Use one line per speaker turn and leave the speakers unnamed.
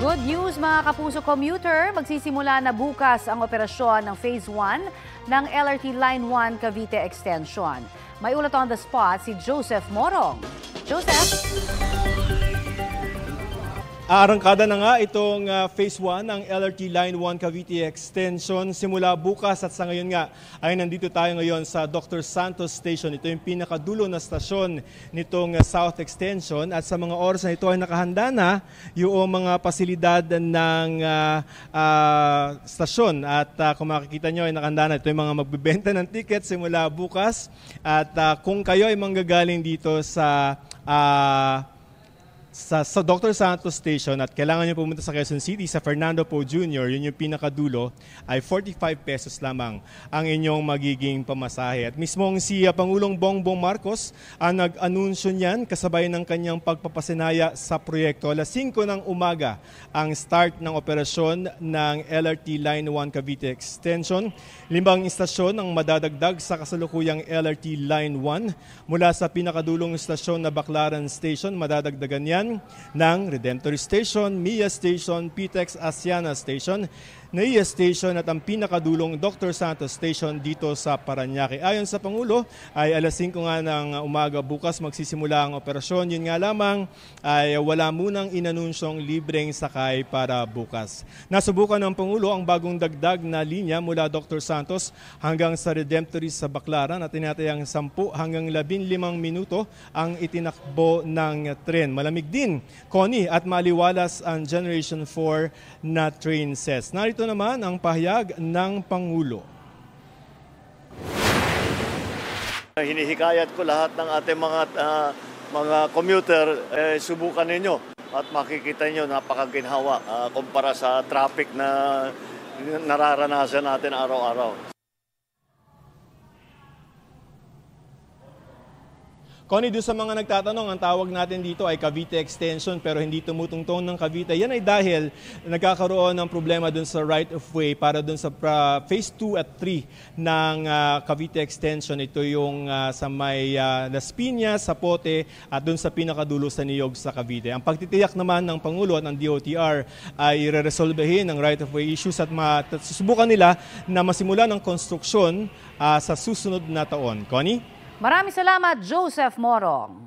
Good news mga kapuso commuter, magsisimula na bukas ang operasyon ng Phase 1 ng LRT Line 1 Cavite Extension. May ulat on the spot si Joseph Morong. Joseph?
Aarangkada na nga itong Phase 1 ng LRT Line 1 Cavite Extension simula bukas at sa ngayon nga ay nandito tayo ngayon sa Dr. Santos Station. Ito yung pinakadulo na stasyon nitong South Extension at sa mga oras na ito ay nakahanda na yung mga pasilidad ng stasyon at kung makikita nyo ay nakahanda na ito yung mga magbibenta ng ticket simula bukas at kung kayo ay manggagaling dito sa Dr. Santos Station at kailangan nyo pumunta sa Quezon City sa Fernando Poe Jr., yun yung pinakadulo, ay 45 pesos lamang ang inyong magiging pamasahe. At mismong si Pangulong Bongbong Marcos ang nag-anunsyo niyan kasabay ng kanyang pagpapasinaya sa proyekto. Alas 5 ng umaga ang start ng operasyon ng LRT Line 1 Cavite Extension. 5 istasyon ang madadagdag sa kasalukuyang LRT Line 1 mula sa pinakadulong istasyon na Baclaran Station. Madadagdagan yan ng Redemptory Station, MIA Station, PTEX Asiana Station, NAIA Station at ang pinakadulong Dr. Santos Station dito sa Parañaque. Ayon sa Pangulo ay alas 5 nga ng umaga bukas magsisimula ang operasyon. Yun nga lamang ay wala munang inanunsyong libreng sakay para bukas. Nasubukan ng Pangulo ang bagong dagdag na linya mula Dr. Santos hanggang sa Redemptory sa Baclaran at tinatayang 10 hanggang 15 minuto ang itinakbo ng tren. Malamig din, Connie, at maliwalas ang Generation 4 na train sets. Narito naman ang pahayag ng Pangulo.
Hinihikayat ko lahat ng ating mga commuter, subukan ninyo at makikita nyo napakaginhawa kumpara sa traffic na nararanasan natin araw-araw.
Connie, doon sa mga nagtatanong, ang tawag natin dito ay Cavite Extension pero hindi tumutungtong ng Cavite. Yan ay dahil nagkakaroon ng problema doon sa right-of-way para doon sa Phase 2 at 3 ng Cavite Extension. Ito yung sa may Las Piñas, Zapote at doon sa pinakadulo sa Niyog sa Cavite. Ang pagtitiyak naman ng Pangulo at ng DOTR ay i-resolvehin ang right-of-way issues at susubukan nila na masimula ng konstruksyon sa susunod na taon. Connie?
Maraming salamat, Joseph Morong.